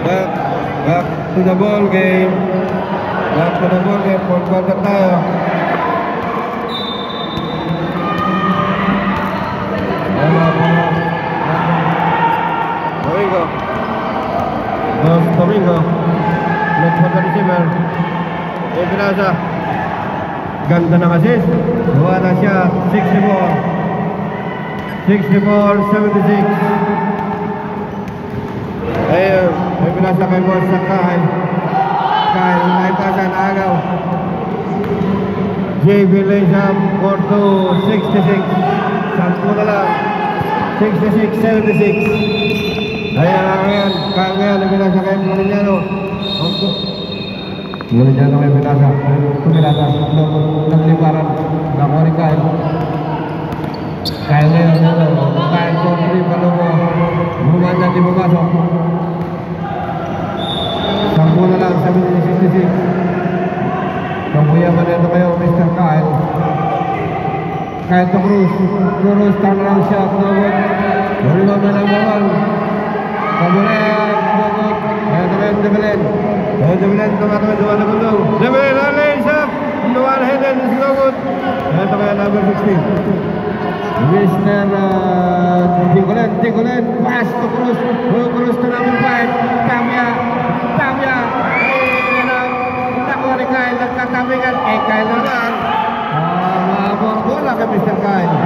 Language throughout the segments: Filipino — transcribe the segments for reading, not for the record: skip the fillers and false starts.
Back to the ball game. Back to the ball game. Fourth quarter tayo. Domingo. Left for the receiver. Pinasa. Ganda ng assist. Gawa na siya. 64-76. Ayun. May pinasa kay Boss sa Kyle. Kyle. Naipasan. Agaw. JB Laysham. 4-2-66. Sampu na lang. 66-76. Ayan lang ngayon. Kyle ngayon. Nabinasa kay Floridiano. Floridiano may binasa. Tumilasa. Nagliparan. Nakuha rin Kyle. Kyle ngayon. Kyle Country. Palubo. Bumanda di bumasok. Sampu na lang. 70-66. Kamuya pa nito kayo Mr. Kyle. Kyle to Cruz. Cruz turnaround shot. Rebound na number 1. Kamulian, Bogot, Debelen, tumatawid, duwa na gulo. Debelen, lays up, duwa na hidden, is no good. Ito kaya number 16. Mr. Tigolen, pass to Cruz, Cruz to number 5. Tamya, nakuha ni Kyle, nagkatabigan, Kyle na lang. Maabot bola kay Mr. Kyle.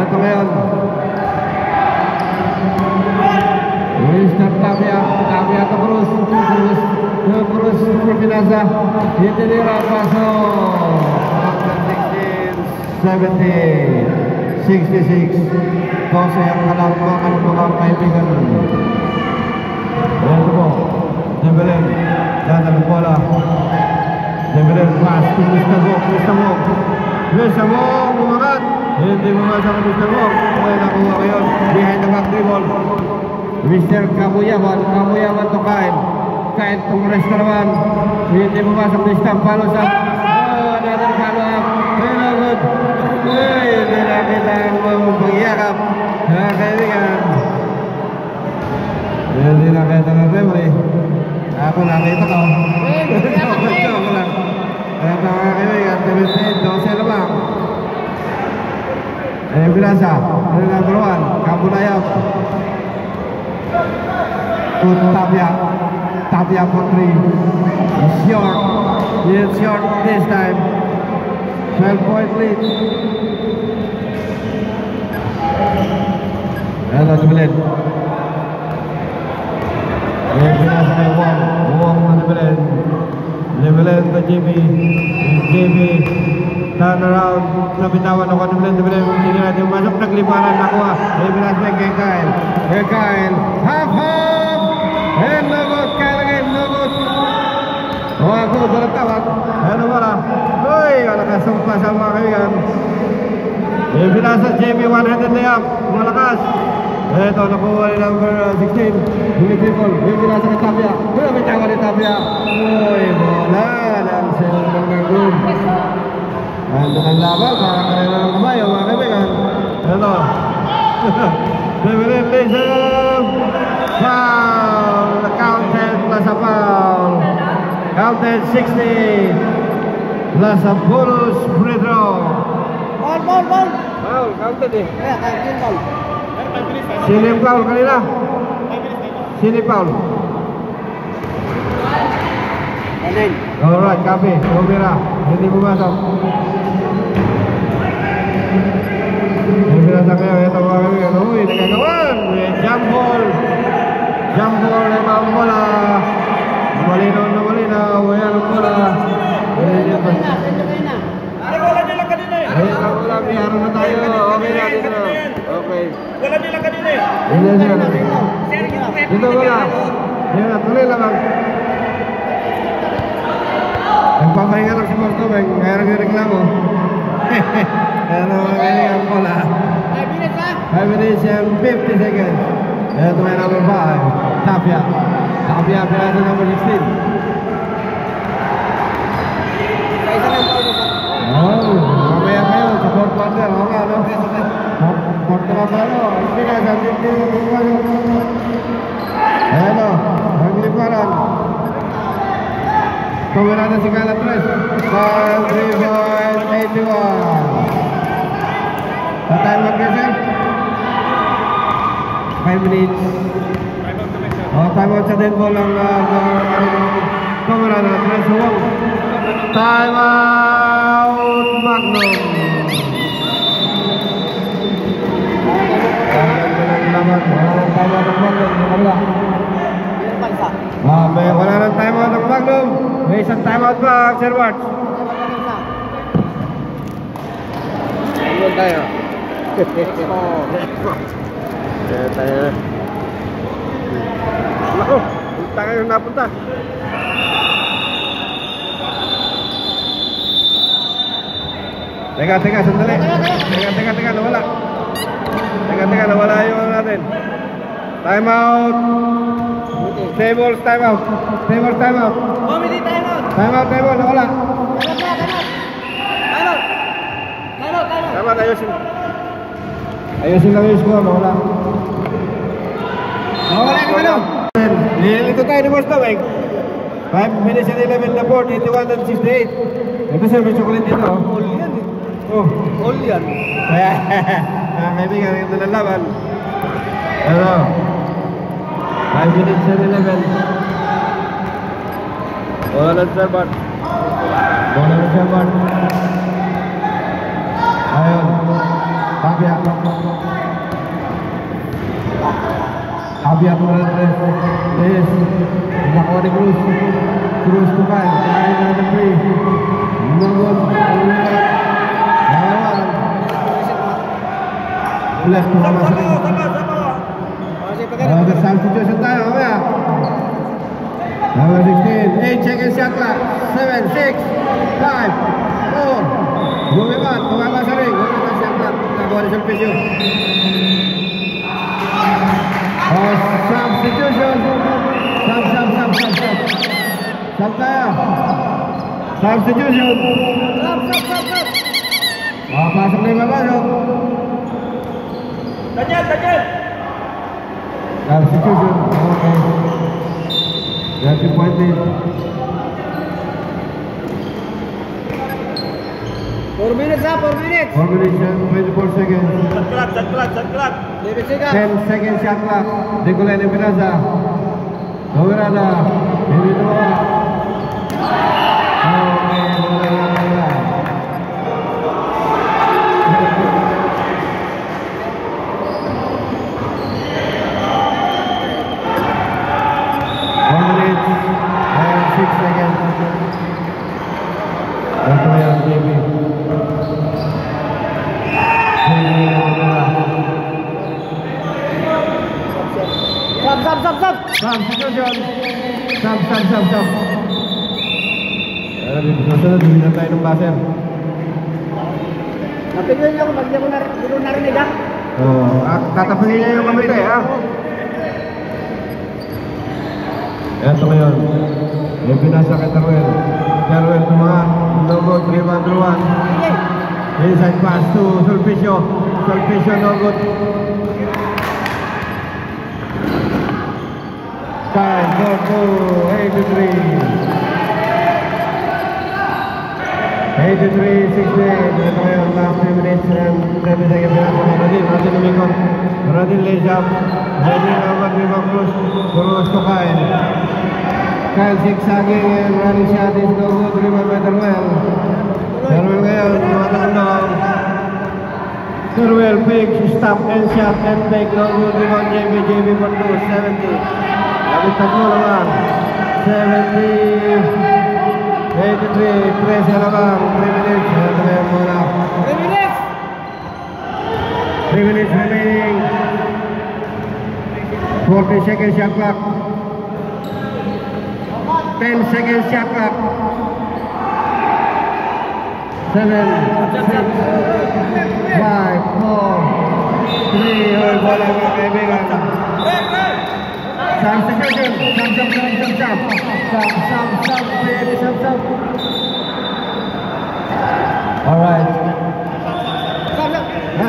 Ito ngayon. Mr. Tapia to Cruz Pinasa Itinira paso 16-70-66 12 yang kalangkangan mga kaibigan. Ayan po Dembelen datang bola Dembelen pass to Mr. Wok bumangat hindi bumasok ang Mr. Wok kaya nakuha ngayon behind the back dribble Mr. Kabuyawan to Kyle tumres na naman hindi pumasok ni Stamp follow up another follow up very good hindi nakita ang pagyakap kaibigan hindi nakita ng referee ako nakita ko joke lang kaya mga kaibigan 17-12 lamang Pinasa number 1 Kabunayap Tapia for 3. It's short this time. 12-point lead. Hello, Debelen. Pinasa kay Wong na Debelen to JB. Turn around. Nabitawan ako Debelen. Hindi natin masok. Nagliparan nakuha. Pinasa kay Kyle. Half. And no good. Kyle again. No good. Ako. Dalang tawag. Ano ba na? Uy! Nakasumpa sa mga kaibigan. Pinasa JB. One-handed layup. Malakas. Ito. Nakuha ni number 16. Bumipipol. Pinasa kay Tapia. Bumipitawa ni Tapia. Uy! Bola. Nansel ng nagod. Ando ng laban. Para kanila ng kamayo mga kaibigan. Ito. Debelen Laysham. Foul. Counted plus a foul. Counted 60 plus a bonus free throw. Ball. Foul. Counted eh. Sino yung foul kanina? Sino yung foul? Alright, copy. Umira. Hindi pumasok. Pinasa kayo, ito mga kaibigan. Uy, nagagawan. Jump ball. Ibang bola. Malinaw. Ayan ang bola. Ay, wala nila kanina eh. Ay, wala. Mayroon na tayo. Okay na, dito na. Okay. Wala nila kanina eh. Dito wala. Yan na, tuloy lang. Nagpapahinga lang si Porto, mayroon yung reklamo. Ano mga kaibigan ang bola. 5 minutes and 50 seconds. Ito may number 5. Tapia, pinasa number 16. Mamaya kayo sa fourth quarter. Oo nga, no? Fourth quarter, pinasa 15. na si Calatres. 3.81. Sa time out kasi? 5 minutes. Time out sa dead ball ang kamera na Tres Huwang. Time out Magnum. Wala nang time out ng Magnum. May isang time out pa, Sir Bart. Ayun tayo. Tayo. Nako, punta kayo napunta. Teka, sandali. Teka, nawala. Teka, nawala yung ano natin. Time out. Tables, time out. Tables, time out. Comedy, time out. Time out, nawala. Time out, ayusin. Ayusin lang yung score, nawala. Nawala yung ano. Nililito tayo ni Boss Tawag. 5 minutes and 11 na board, 81 and 68. Ito sir, may chocolate dito. All yan eh. Oh. All yan. Kaya, kaibigan, ito na laban. Ano? 5 minutes and 11. Bola ng Serbat. Ayun. Abia ko na tres. Yes. Nakuha ni Cruz. Cruz tukay. Kumain na ng free. Nungod. Nalawan. Ulit. Substitution tayo. Mamaya. Number 16. 8 seconds shot clock. 7, 6, 5, 4. Gumibat. Tumama sa ring. Gumibat shot clock. Nakuha ni Sulpicio. Substitution. Sub tayo. Substitution. Pasok na yung mapasok. Daniel. Substitution. Okay. That's appointed. 4 minutes ha, 4 minutes. 4 minutes and 24 seconds. Shot clock. 10 seconds shot clock. Nicolai Neviraza. Neviraza. Hindi tumama. Okay, wala. 1 minute and 6 seconds. Ito na yan, JB. Sub. Substitution. Sub. Susunod, hindi na tayo ng baser. Napigyan niyo ako, hindi ko narinig ha. Tatapagin niya yung kamite, ha? Ito ngayon. Yung pinasa kay Teruel. Teruel tumangan. No good, rebound Ruan. Inside pass to Sulpicio. Sulpicio no good. Time for 83. 83-68. Ito ngayon, last 3 minutes and 7 seconds. Radin umikot. Radin lays up. Radin mag-rebound Cruz to Kyle. Kyle zigzagging and running shot is no good. Rebound by Teruel. Teruel ngayon, tumatang. Teruel fakes, stop and shot and take. No good. Rebound JB for 2, 70. Labit tatlo naman. 70. 83, 13 naman. 3 minutes. Ito na yung muna. 3 minutes. 3 minutes remaining. 40 seconds shot clock. 10 seconds shot clock. 7, 6, 5, 4, 3. Hoy, bola mga kaibigan. Substitution. Sub. Alright.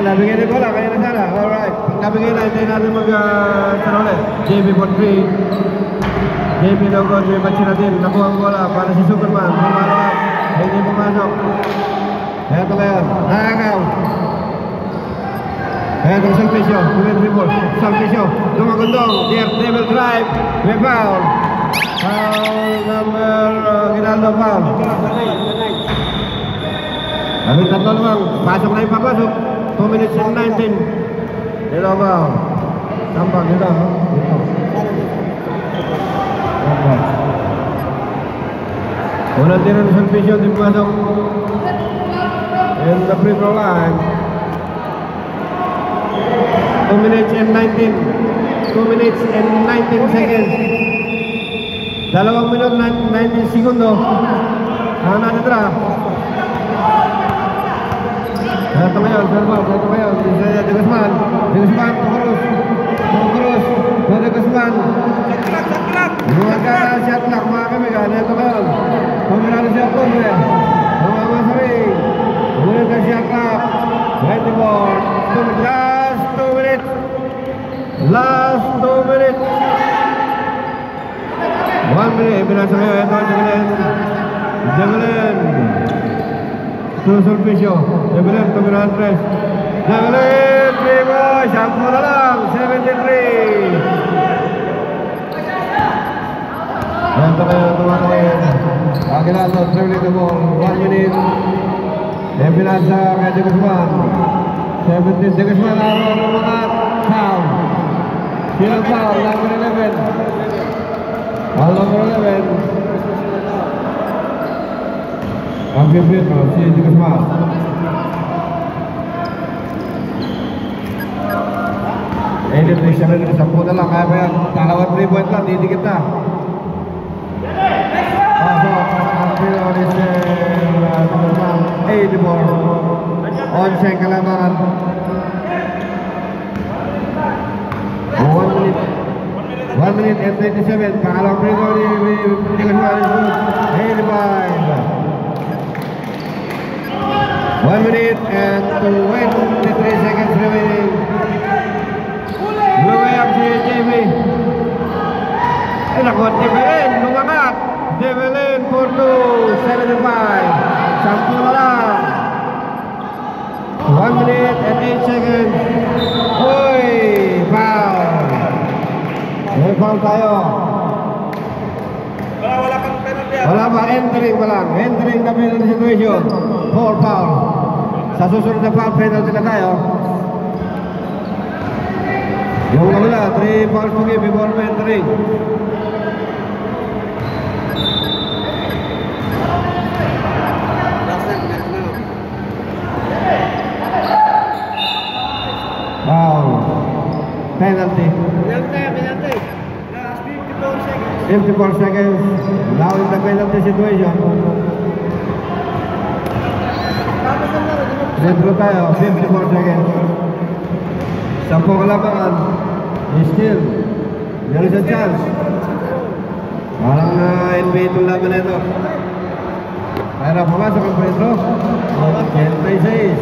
Nabigyan din bola, kaya na sana. Alright. Nabigyan na, hindi natin mag-sara ulit. JB for 3. JB Logot, may match na din. Nakuha ang bola para si Superman. Pumalawag. Hindi pumasok. Eto ngayon. Nakakaw. Eto ang Sulpicio. Sulpicio. Lumagundong. Devil drive. May foul. Foul number Ginaldo foul. Aming tatlo naman. Pasok na yung papasok. 2 minutes and 19. Dito foul. Tampak dito. Dito. Unang tira ng Sulpicio. Di pumasok. And the free throw line. 2 minutes and 19. 2 minutes and 19 seconds. 2 minuto 19 segundo. Ang natitira. Ito ngayon, ito ngayon. De Guzman, Cruz, De Guzman. Lumaga na shot clock mga kamigan. Ito ngayon. Pumirado siya po. Mamamasari. Pumirado na shot clock. 24. Last 2 minutes. Last 2 minutes. 1 minute. Binasa kayo. Ito ang Javelin. Sulpicio. Javelin. Tumira Andres. Javelin. 3 boys. Sampo na lang. 73. Ito kayo. Tumatayin. Aguinaldo. Dribbling the ball. 1 minute. Binasa kay De Guzman. 17. De Guzman. Araw ng mga foul. Sino foul? Number 11. Foul number 11. Ang favorite mo, si De Guzman. Edit na siya rin. 10 na lang. Kaya ba yan? Dalawang 3 point lang. Didikit na. Ang is 84. On siya kalabaran. 1 minute and 27. Pangalawang free throw ni De Guzman is good. 85. 1 minute and 23 seconds remaining. Lumayap si JB. Ay naku, Javelin, lumakat. Javelin for 2, 75. Sampo na lang. 1 minute and 8 seconds. Uy, foul. May foul tayo. Wala kang penalty. Wala ba? Entering pa lang. Entering the penalty situation. 4 foul. Sa susunod na foul, penalty na tayo. Yung wala, 3 fouls to give before entering. Foul. Penalty. Penalty. Last 54 seconds. 54 seconds. Now in the penalty situation. Dentro tayo, 54 seconds. 10 kalabangan. Still, there is a chance. Parang NBA itong laban na ito. Para pumasok ang Pedro. 86.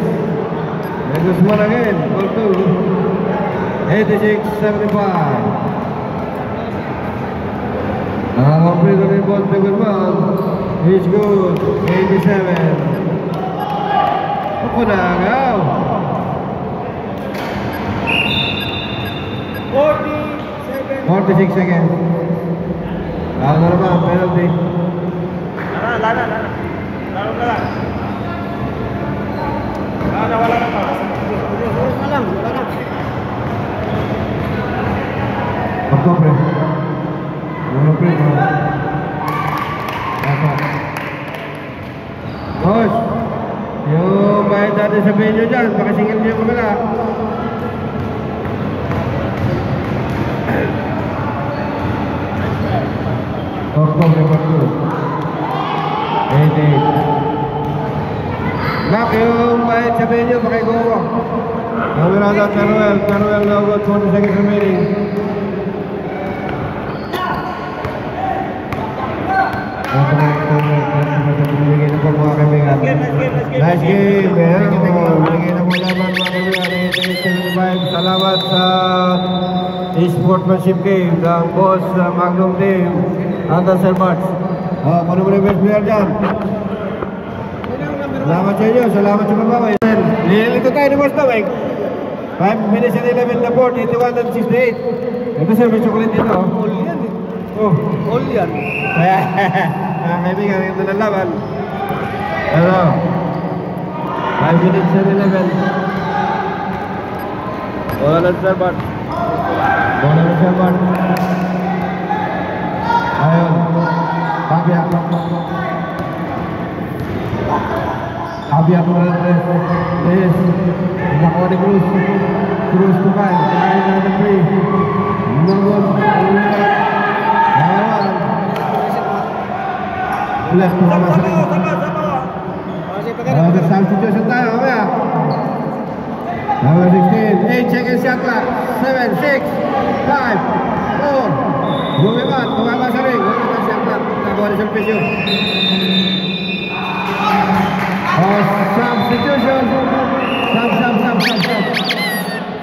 De Guzman again. Ball 2. 86-75. Ang Pedro ni ball De Guzman. He's good. 87. Ako na agaw. 46 seconds. Ano naman, penalty. Lala. Lalo na lang. Wala na pa. Wala lang. Oktobre. Boss, yung bayad natin sa venue dyan, pakisingil niyo kumila. Oktobre 88. Nak, yung bayad sa venue, pakigawa. Camerada, Teruel na ugot, 40 seconds remaining. Nice game. Binigay na po laban mga kaibigan. Salamat sa sportsmanship game ng boss Magnum Team. Anton Sermarts. Kuno mo na yung best player dyan. Salamat sa inyo, salamat sa babaway. Nililito tayo ni Boss Tawag. 5 minutes and 11 na 4, 81 and 68. Ito sir, may chocolate dito. All yan eh. Oh. All yan. Kaibigan, ito na laban. Ano? 5 minutes and 11. Bola ng Sermarts. Bola ng Sermarts. Ayun. Habia. Habia po na tres. Yes. Nakuha ni Cruz. Cruz tukay. Kaya na ng 3. Nungod. Nawan. Ulit. Tumama sa rin. Substitution tayo. Habia. Number 16. 8 seconds shot clock. 7, 6, 5, 4. Moving on. Tumama sa rin. Nakuha ni Serpisyo. Substitution.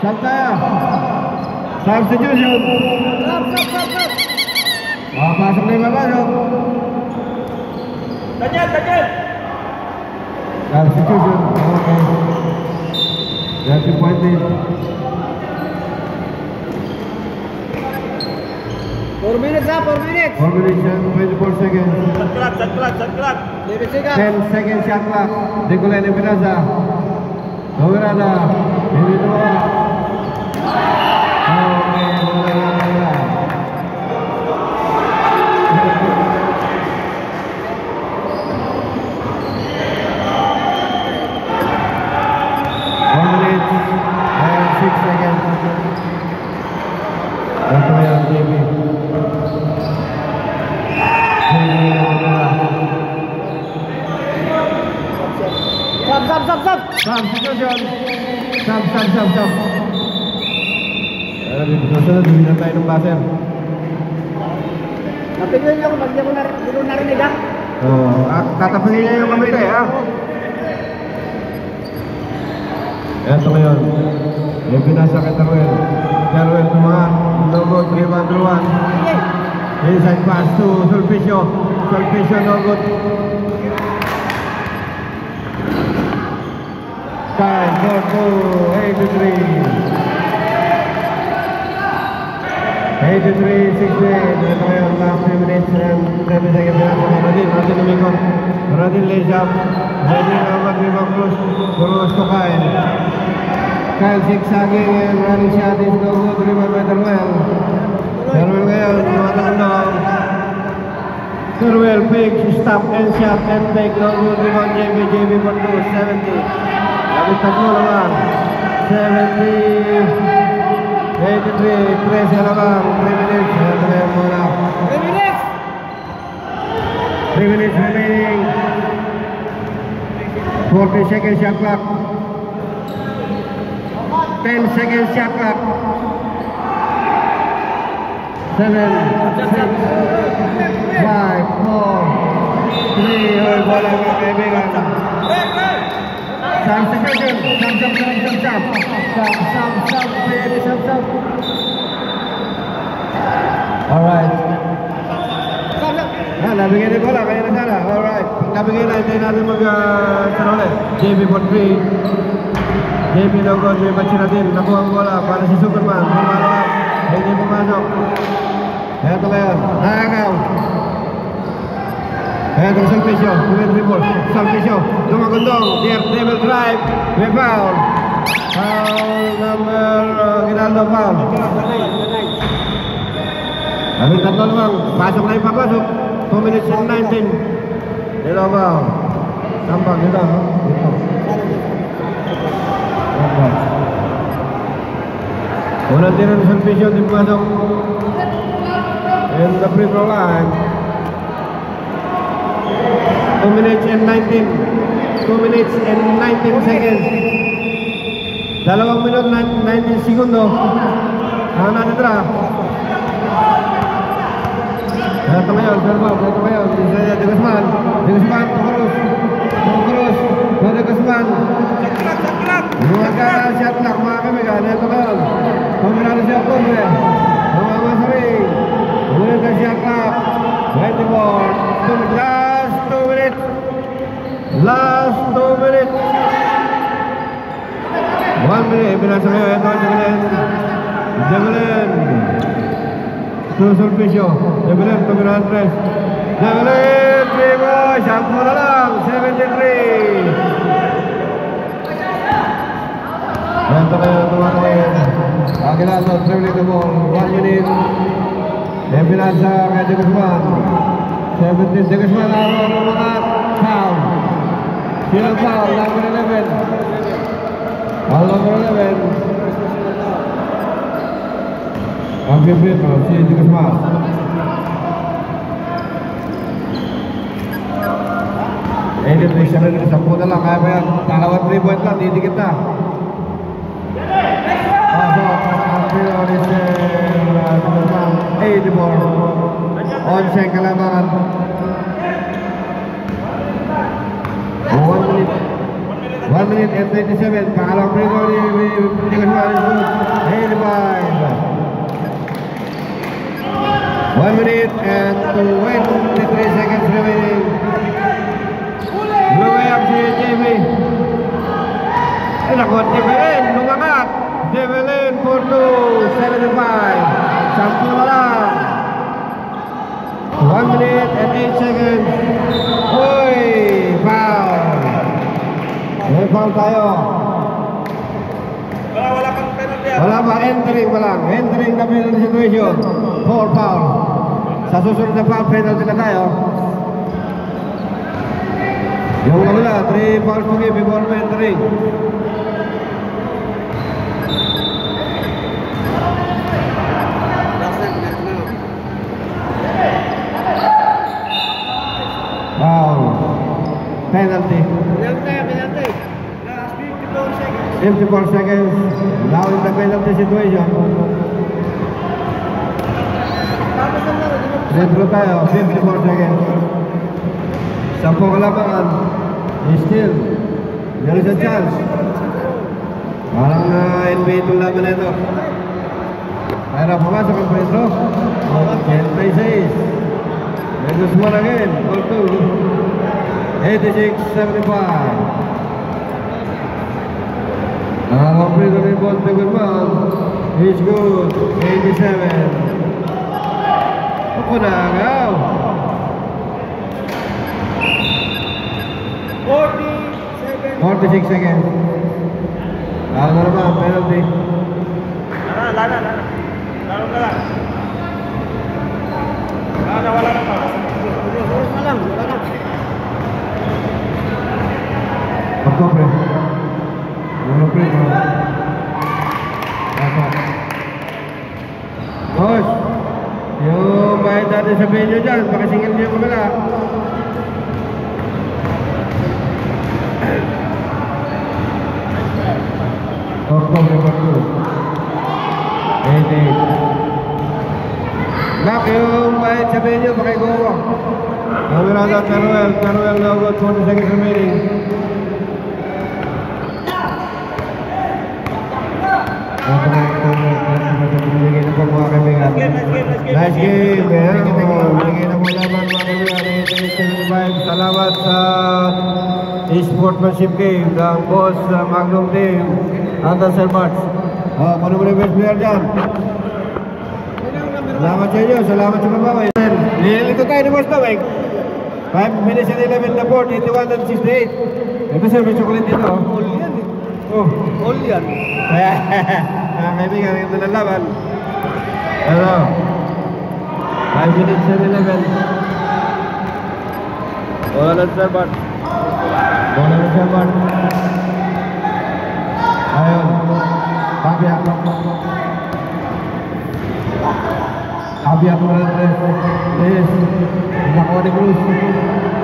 Sub tayo. Substitution. Pasok na yung mapasok. Daniel! Substitution. Okay. That's the point in. 4 minutes ha, 4 minutes. 4 minutes and 24 seconds. Shot clock. 11 seconds. 10 seconds shot clock. Nicolene Peraza. Noverada. Hindi naman. Okay, wala. 1 minute and 6 seconds. Ito na yung JB. Sub. Substitution. Sub. Susunod, hindi na tayo ng baser. Napigil niyo ako, ba't di ko narinig ha? Tatapagin niya yung kamay tayo, ha? Ito ngayon. Yung pinasa kay Teruel. Teruel tumangan. No-good, rebound Ruan. Inside pass to Sulpicio. Sulpicio no-good. Time for 83. 83-68. Ito ngayon, last 3 minutes and 7 seconds. Radin lumikot. Radin lays up. Radin over rebound Cruz. Cruz to Kyle. Kyle zigzagging and running shot is no good. Rebound by Teruel. Teruel ngayon, tumatakot daw. Teruel fakes, stop and shot and take no good. Rebound JB for 2, 70. Labit tatlo naman. 70. 83, 13 naman. 3 minutes. Ito na yung muna. 3 minutes. 3 minutes remaining. 40 seconds shot clock. 10 seconds shot clock. 7, 6, 5, 4, 3. Hoy, bola mga kaibigan. Substitution. Sub. Alright. Nabigyan din bola, kaya na sana. Alright. Nabigyan na, hindi natin mag-sarole. JB for 3. JB no-good, may batsi natin. Nakuha ang bola para si Superman. Pumalawag. Hindi pumasok. Ito ngayon. Nakakaw. Ito Sulpicio. Sulpicio. Dumagundong. Devil drive. May foul. Foul number Ginaldo foul. Labing tatlo naman. Pasok na yung papasok. 2 minutes and 19. Dito foul. Sampag dito. Unang tira ni Sulpicio. Di pumasok. And the free throw line. 2 minutes and 19. 2 minutes and 19 seconds. 2 minute 19 segundo. Ang natitira. Ito ngayon, serve. Ito ngayon. De Guzman. De Guzman. Lumaga shot clock mga kamigan. Ito ngayon. Pumilano siya po. Lumaga sa ring. Lumaga shot clock. more. Last 2 minutes. Last 2 minutes. 1 minute. Binasa kayo. Ito, Javelin. Sulpicio. Javelin, Tumira Andres. Javelin, 3 boys. 10 na lang. 73. Ito kayo, tumatayin. Aguilato, dribbling the ball. 1 minute. Binasa kay De Guzman. 17. De Guzman, lumakat. Foul. Sino foul? Number 11. Number 11. Ang bibit mo, si De Guzman. Edit, may siya rin. 10 na lang. Kaya ba yan? Dalawang 3 point lang. Didikit na. On check kalabangan. 1 minute and 27. Pangalawang free throw ni De Guzman is good. 85. 1 minute and 23 seconds remaining. Blue up si JB. Nakot Javelin, lumakat. Javelin for 2, 75. 10 na lang. 1 minute and 8 seconds. Uy, foul. May foul tayo. Wala kang penalty. Wala pa, entering pa lang. Entering na penalty situation. 4 foul. Sa susunod na foul, penalty na tayo. Yung kabila, 3 fouls po kayo before entering. Foul. Penalty. Penalty. Last 54 seconds. 54 seconds. Now in the penalty situation. Sentro tayo, 54 seconds. 10 kalabangan. Still, there is a chance. Parang NBA itong laban na ito. Mayroon pumasok ang Pedro. 86. De Guzman again. Ball 2. 86-75. Nakakomplete rin ball De Guzman. He's good. 87. Ako na agaw. 46 seconds. Lalo na naman, penalty. Lalo na lang. Wala na pa. Wala lang. Pagkobre. Ulo pre. Boss, yung bayad natin sa video dyan, pakisingil niyo yung kamila. October 2. 88. Nak, yung bayad sa video, pakiguwa. Namirada, Teruel, no good, 40 seconds remaining. Nice game, binigay na po laban mga kaibigan. Salamat sa sportsmanship game ng boss Magnum team Anton Sir March. Ano mo na yung best player dyan? Salamat sa inyo, salamat sa mababay. Nililito tayo ni Boss Tawag. 5 minutes and 11 na 4, 81 and 68. Ito sir, may chocolate dito. All yan eh. All yan. Mga kaibigan, ito na laban. Ano? 5 minutes and 11. Bola ng Sir March. Ayun. Abia Morales. Yes. Nakuha ni Cruz.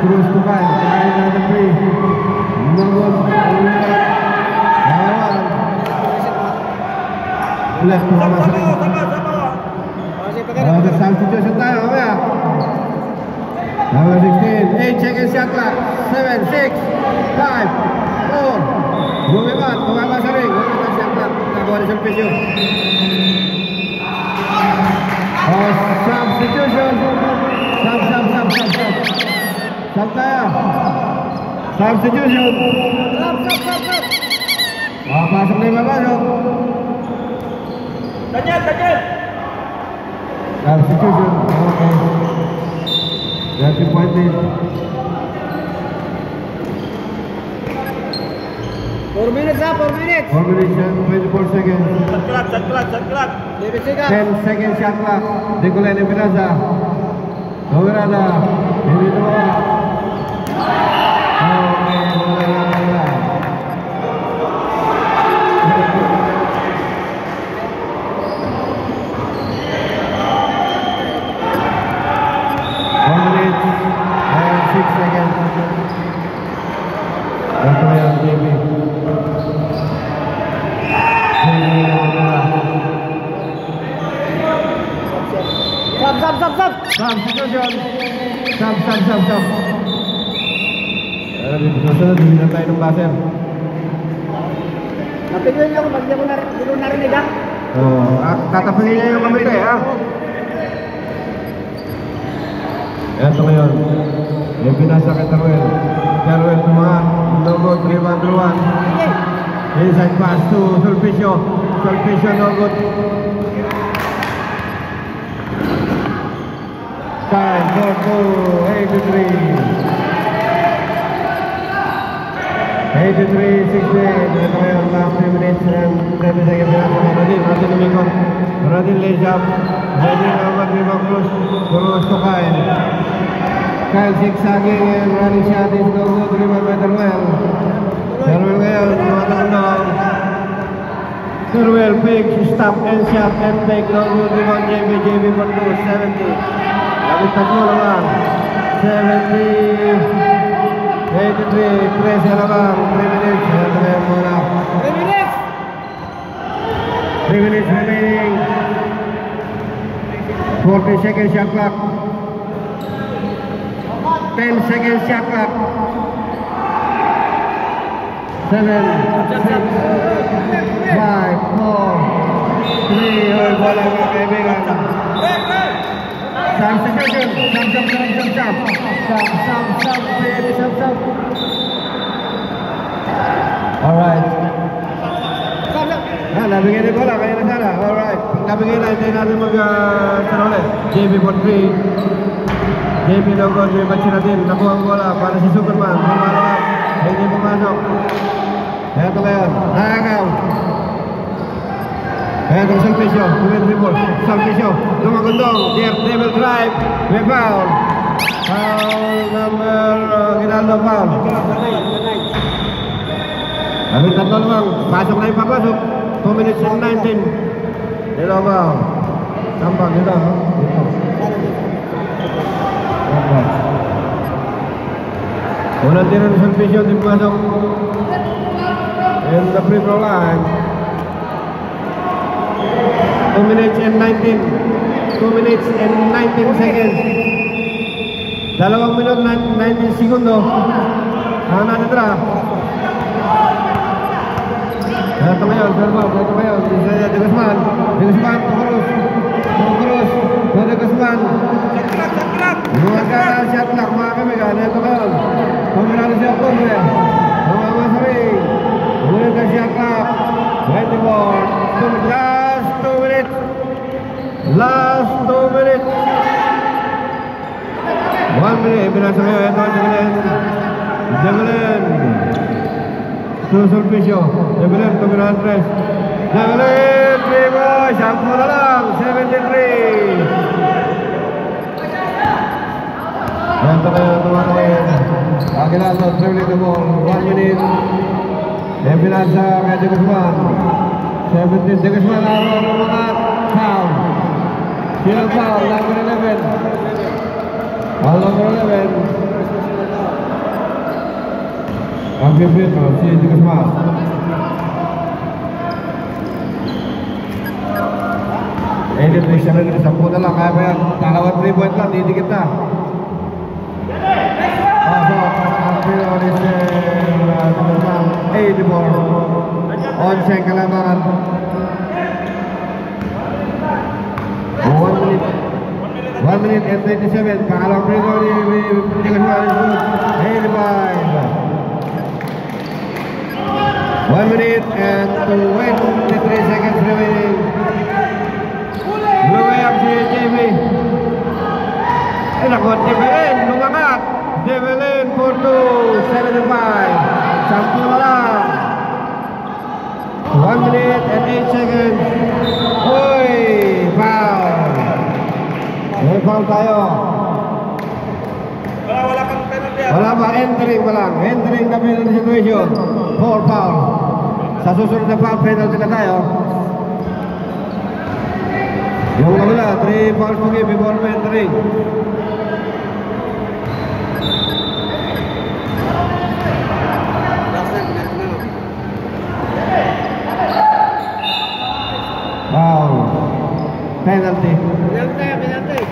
Cruz tukay. Tukay na ng free. Nangol. Nawalan. Ulit. Sama. Substitution tayo. Mamaya. Number 16. 8 seconds shot clock. 7, 6, 5, 4. Bumibat. Tumama sa ring. Bumibat shot clock. Nakuha ni Sulpicio. Substitution. Sub. Stop tayo. Substitution. Pasok na yung papasok. Daniel! Substitution. Okay. That's the point in. 4 minutes ha, 4 minutes. 4 minutes and 24 seconds. Shot clock. 10 seconds shot clock. Nicolene Pinaza. Noverada. Hindi naman. Okay, wala. 1 minute and 6 seconds. Ito na yung JB. Stop. Substitution. Stop. Susunod, hindi na tayo ng buzzer. Napigyan niyo ako, ba't di ko narinig ha? Tatapilin niya yung kamay tayo, ha? Ito ngayon. Yung pinasa kay Teruel. Teruel tumahan. Logo, 3-1. Inside pass to Sulpicio. Sulpicio, no good. Time for 83. 83-16. Ito ngayon, last 3 minutes and 30 seconds. Radin umikot. Radin lays up. Radin over Viva Cruz. Cruz to Kyle. Kyle zigzagging and running shot is no good. Rebound by Teruel. Teruel ngayon, tumatandong. Teruel pick, stop and shot and take no good. Rebound JB for 270. Labis tatlo naman. 70. 83, 13 naman. 3 minutes. Ito na yung muna. 3 minutes remaining. 40 seconds shot clock. 10 seconds shot clock. 7, 6, 5, 4, 3. Hoy, bola mga kaibigan. Substitution. Stop. Alright. Nabigyan din bola, kaya na sana. Alright. Nabigyan na, hindi natin mag-sara ulit. JB for 3. JB Logon, may batsi natin. Nakuha ang bola para si Superman. Pumalawag. Hindi pumasok. Ito ngayon. Nakakaw. Ito ang Sulpicio. Sulpicio. Lumagundong. Devil drive. May foul. Foul number Ginaldo foul. Abing tatlo namang. Pasok na yung papasok. 2 minutes and 19. Dito foul. Sampag dito. Unang tira ng Sulpicio. Di pumasok. In the free throw line. 2 minutes and 19. 2 minutes and 19 seconds. 2 minutes and 19 segundo. Ang natitira. Ito ngayon, ito ngayon. De Guzman, De Guzman. Lumaga na shot clock mga kamigan. Ito ngayon. Pumirado siya po. Mamamasering. Muna na shot clock. 24. Last 2 minutes. 1 minute. Binasa kayo. Ito ang Develen. Sulpicio. Develen. Tumirahan 3. Develen. 3 boys. Sampo na lang. 73. Ito kayo. Tumatayin. Aguinaldo. Dribbling the ball. 1 minute. Binasa kay De Guzman. 17. De Guzman. Araw ng mga foul. Sinang foul, number 11. All number 11. Ang pipito, si De Guzman. Edit siya rin, 10 na lang. Kaya ba yan? Dalawang 3 point lang, didikit na. Pasok, ang pilo ni si De Guzman. 84. 11 kalamangan. 1 minute. 1 1 minute and 27. Pangalawang free throw ni Gonzales. 85. 1 minute and 23 seconds remaining. Blue up si JB. Nakuha Develin, lumakat. Develin for 2, 75. Sampu na lang. 1 minute and 8 seconds. Uy, foul. May foul tayo. Wala kang penalty. Wala ba? Entering pa lang. Entering na penalty situation. 4 foul. Sa susunod na foul, penalty na tayo. Yung kabila, 3 fouls to give before entering. Foul. Penalty. Penalty.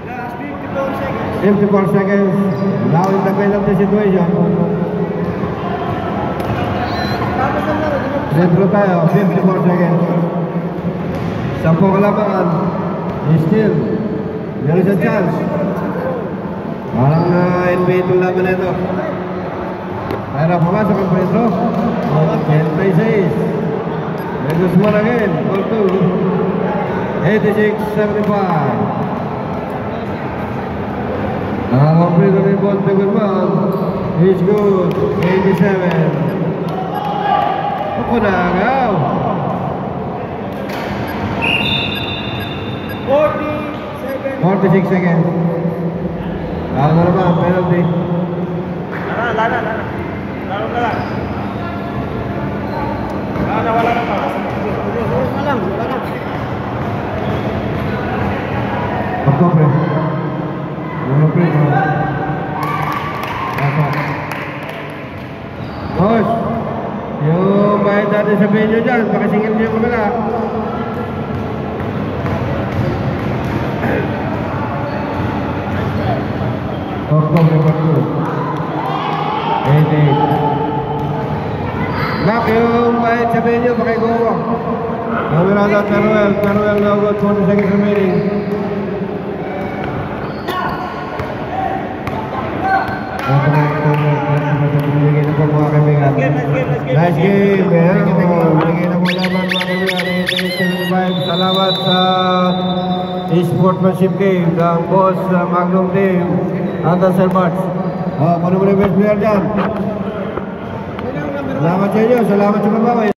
Last 54 seconds. 54 seconds. Now in the penalty situation. Tapos na laro, di ba? Retro tayo, 54 seconds. 10 kalabangan. Still, there is a chance. Parang NBA itong laban na ito. Mayroon pumasok ang Pedro. 86. May Guzman again. All 2. 86-75. Nakakomplete rin Bonte Guzman. He's good. 87. Ako na agaw. 46 seconds. Ano na naman, penalty. Lana. Laro na lang. Wala na pa. Wala na. Pagkopre. Pagkopre. Boss, yung bayad natin sa venue dyan, pakisingil niyo yung kamila. Pagkopre. 88. Nak, yung bayad sa venue, pakiguwa. Kamerada, Teruel now got 20 seconds remaining. Binigay na po mga kaibigan. Nice game. Binigay na po laban mga kaibigan. Salamat sa sportsmanship game ng boss Magnum Team Anton Sir March. Kung ano mo na yung best player dyan. Salamat sa inyo. Salamat sa pagbawa.